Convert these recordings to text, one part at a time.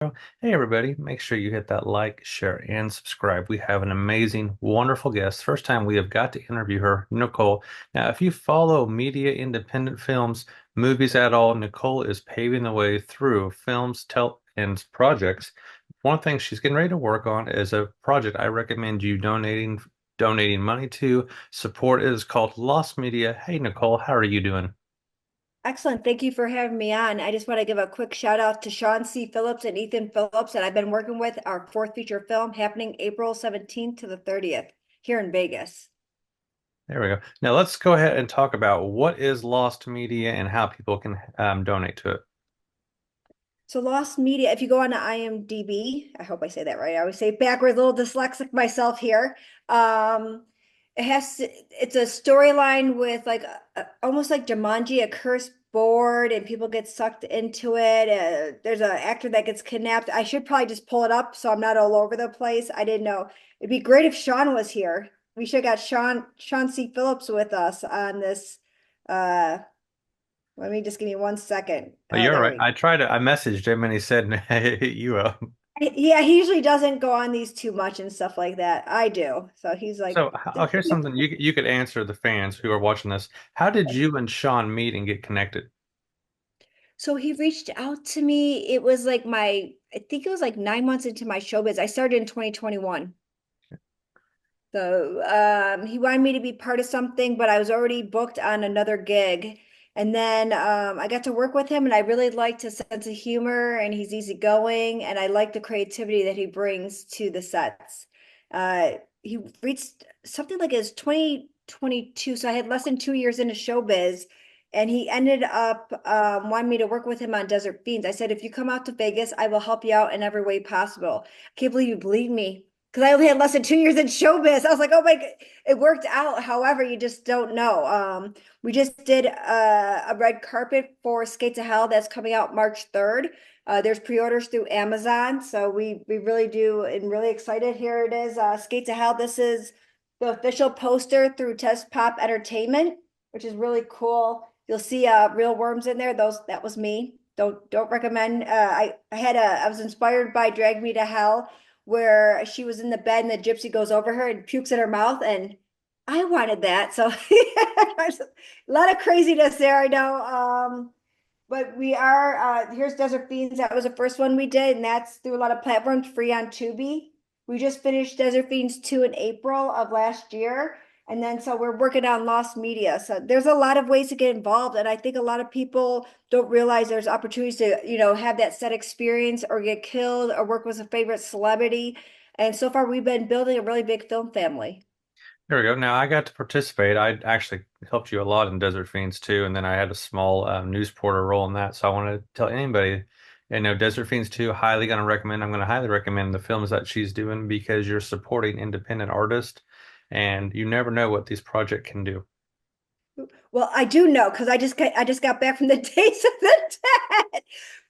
Hey everybody, make sure you hit that like, share, and subscribe. We have an amazing, wonderful guest. First time we have got to interview her, Nicole. Now, if you follow media independent films, movies at all, Nicole is paving the way through films, and projects. One thing she's getting ready to work on is a project I recommend you donating money to. Support is called Lost Media. Hey Nicole, how are you doing? Excellent. Thank you for having me on. I just want to give a quick shout out to Sean C. Phillips and Ethan Phillips that I've been working with our fourth feature film happening April 17th to the 30th here in Vegas. There we go. Now let's go ahead and talk about what is Lost Media and how people can donate to it. So Lost Media, if you go on to IMDb, I hope I say that right. I always say it backwards, a little dyslexic myself here. Um, it's a storyline with like almost like Jumanji, a cursed board, and people get sucked into it. There's an actor that gets kidnapped. I should probably just pull it up so I'm not all over the place. I didn't know. It'd be great if Sean was here. We should have got Sean C. Phillips with us on this. Uh, Let me just give me 1 second. Oh, Oh, you're all there right. we I messaged him and he said, hey, you up. Yeah, he usually doesn't go on these too much and stuff like that. I do. So he's like, So here's something you could answer the fans who are watching this. How did you and Sean meet and get connected? so he reached out to me. It was like I think it was like 9 months into my showbiz. I started in 2021. So he wanted me to be part of something, but I was already booked on another gig. And then I got to work with him, and I really liked his sense of humor, and he's easygoing, and I like the creativity that he brings to the sets. He reached something like his 2022, so I had less than 2 years into showbiz, and he ended up wanting me to work with him on Desert Fiends. I said, if you come out to Vegas, I will help you out in every way possible. I can't believe you believe me because I only had less than 2 years in showbiz. I was like, oh my God, it worked out. However, you just don't know. We just did a red carpet for Skate to Hell that's coming out March 3rd. There's pre-orders through Amazon, so we really do and really excited. Here it is, Skate to Hell. This is the official poster through Test Pop Entertainment, which is really cool. You'll see real worms in there. Those that was me. Don't recommend. I was inspired by Drag Me to Hell, where she was in the bed and the gypsy goes over her and pukes in her mouth, and I wanted that. So a lot of craziness there, I know. But we are here's Desert Fiends. That was the first one we did, and that's through a lot of platforms, free on Tubi. We just finished Desert Fiends 2 in April of last year. And then so we're working on Lost Media. So there's a lot of ways to get involved. And I think a lot of people don't realize there's opportunities to, have that set experience or get killed or work with a favorite celebrity. And so far we've been building a really big film family. There we go. Now I got to participate. I actually helped you a lot in Desert Fiends too, and then I had a small news porter role in that. So I want to tell anybody, Desert Fiends 2, highly going to recommend. I'm going to highly recommend the films that she's doing because you're supporting independent artists, and you never know what these projects can do. Well, I do know because I just got back from the Days of the Dead.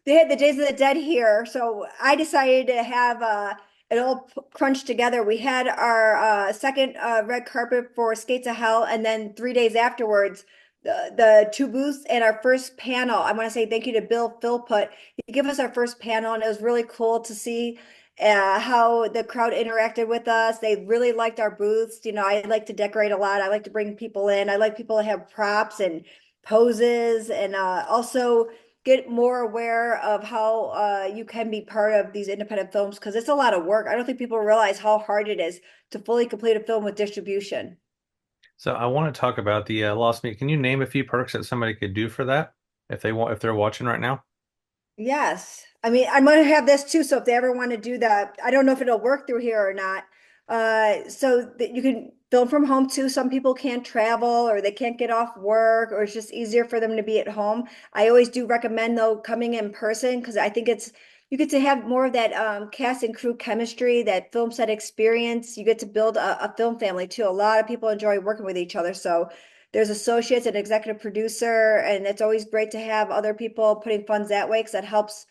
They had the Days of the Dead here, so I decided to have it all crunched together. We had our second red carpet for Skates of Hell, and then 3 days afterwards, the two booths and our first panel. I want to say thank you to Bill Philpott. He gave us our first panel, and it was really cool to see how the crowd interacted with us. They really liked our booths. I like to decorate a lot. I like to bring people in. I like people to have props and poses, and also get more aware of how you can be part of these independent films because it's a lot of work. I don't think people realize how hard it is to fully complete a film with distribution. So I want to talk about the Lost Meat. Can you name a few perks that somebody could do for that if they're watching right now? Yes. I mean, I'm gonna have this too. So if they ever want to do that, I don't know if it'll work through here or not. So that you can film from home too. Some people can't travel or they can't get off work, or it's just easier for them to be at home. I always do recommend though coming in person because I think you get to have more of that cast and crew chemistry, that film set experience. You get to build a film family too. A lot of people enjoy working with each other. So there's associates and executive producer, and it's always great to have other people putting funds that way because that helps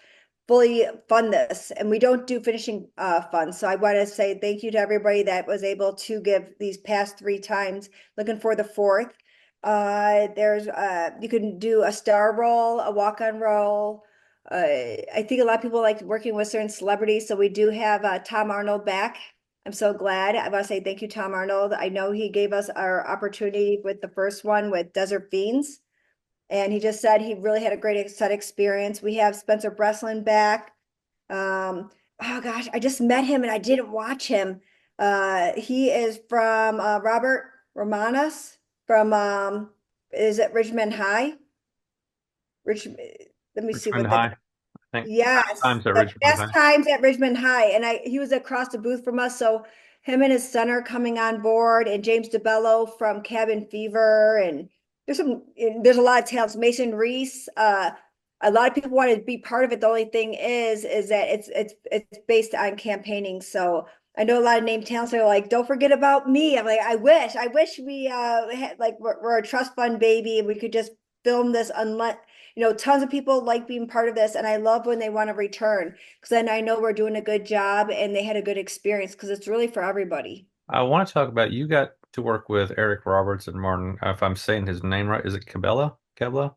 fully fund this. And we don't do finishing funds. So I want to say thank you to everybody that was able to give these past 3 times. Looking for the fourth. There's you can do a star role, a walk-on role, I think a lot of people like working with certain celebrities, so we do have Tom Arnold back. I'm so glad. I want to say thank you, Tom Arnold. I know he gave us our opportunity with the first one with Desert Fiends, and he just said he really had a great set experience. We have Spencer Breslin back. Oh gosh, I just met him and I didn't watch him. He is from Robert Romanus from is it Richmond High? Rich, let me see Richmond what the High, I think. Fast yes, Times at the Richmond Fast High. Times at Richmond High, and he was across the booth from us. So him and his son are coming on board, and James DeBello from Cabin Fever, and there's a lot of talents. Mason Reese, a lot of people want to be part of it. The only thing is that it's based on campaigning. So I know a lot of name talents are like, don't forget about me. I'm like, I wish we had, like we're a trust fund baby and we could just film this unless tons of people like being part of this, and I love when they want to return because then I know we're doing a good job and they had a good experience because it's really for everybody. I want to talk about you got to work with Eric Roberts and Martin. If I'm saying his name right, is it Cabela? Cabela?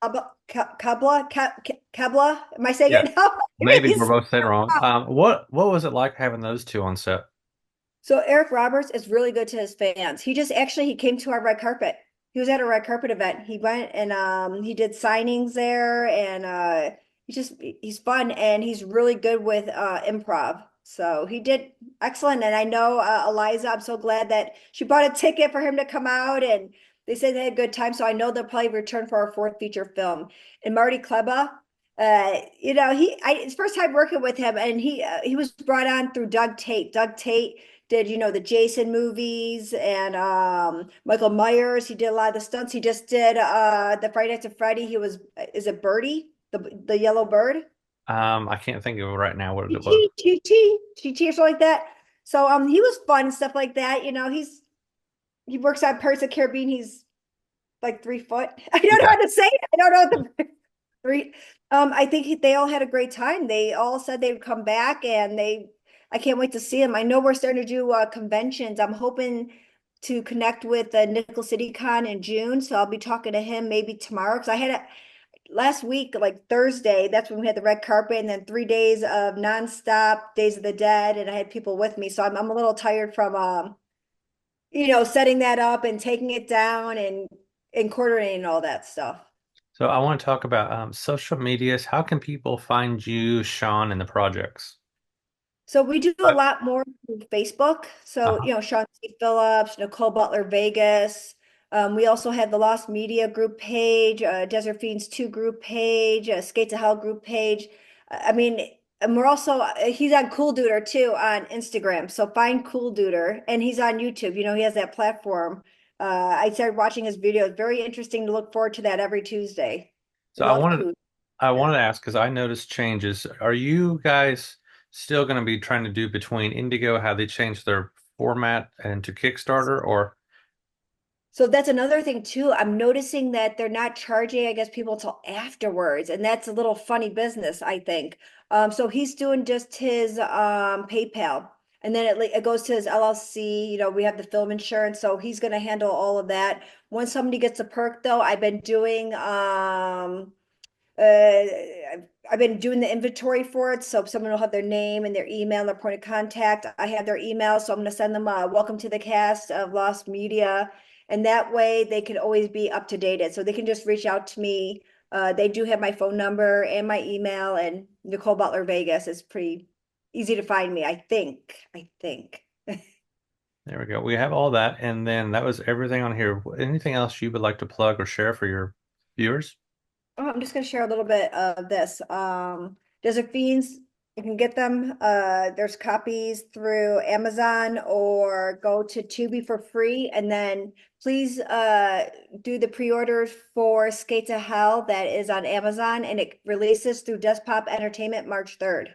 Kabla, am I saying Yeah. it now? Maybe we're He's both saying it wrong. What was it like having those two on set? So Eric Roberts is really good to his fans. He came to our red carpet. He was at a red carpet event. He went and he did signings there and he's fun and he's really good with improv. So he did excellent. And I know Eliza, I'm so glad that she bought a ticket for him to come out and they said they had a good time. So I know they'll probably return for our fourth feature film. And Marty Kleba, it's first time working with him and he was brought on through Doug Tate. Doug Tate did the Jason movies and Michael Myers. He did a lot of the stunts. He just did the Friday Night to Freddy. He was is it Birdie, the yellow bird? I can't think of right now what it was. Chi Chi Chi Chi Chi or something like that. So he was fun and stuff like that. He works on Pirates of the Caribbean. He's like 3 foot. I don't know Yeah. how to say it. I don't know what the three. I think they all had a great time. They all said they would come back, and I can't wait to see them. I know we're starting to do conventions. I'm hoping to connect with Nickel City Con in June, so I'll be talking to him maybe tomorrow because I had a last week, like Thursday. That's when we had the red carpet, and then 3 days of nonstop Days of the Dead, and I had people with me, so I'm a little tired from setting that up and taking it down and coordinating all that stuff. So I want to talk about social medias. How can people find you, Sean, and the projects? So we do a Right. lot more through Facebook. So, Uh-huh. Sean C. Phillips, Nicole Butler Vegas. We also have the Lost Media group page, Desert Fiends 2 group page, Skate to Hell group page. I mean, and we're also, he's on Cool Duder too on Instagram. So find Cool Duder and he's on YouTube. He has that platform. I started watching his videos. Very interesting to look forward to that every Tuesday. So Love Cool. I Yeah. wanted to ask because I noticed changes. Are you guys still going to be trying to do between Indigo how they changed their format and to Kickstarter, or So that's another thing too. I'm noticing that they're not charging, I guess, people till afterwards, and that's a little funny business, I think. So he's doing just his PayPal, and then it goes to his LLC. We have the film insurance, so he's going to handle all of that. Once somebody gets a perk, though, I've been doing I've been doing the inventory for it. So someone will have their name and their email and their point of contact. I have their email, so I'm going to send them a welcome to the cast of Lost Media. And that way they can always be up to date. So they can just reach out to me. They do have my phone number and my email, and Nicole Butler Vegas is pretty easy to find me, I think. I think. there we go. We have all that, and then that was everything on here. Anything else you would like to plug or share for your viewers? Oh, I'm just gonna share a little bit of this. Desert Fiends, you can get them. There's copies through Amazon or go to Tubi for free. And then please do the pre-orders for Skate to Hell that is on Amazon and it releases through Despop Entertainment March 3rd.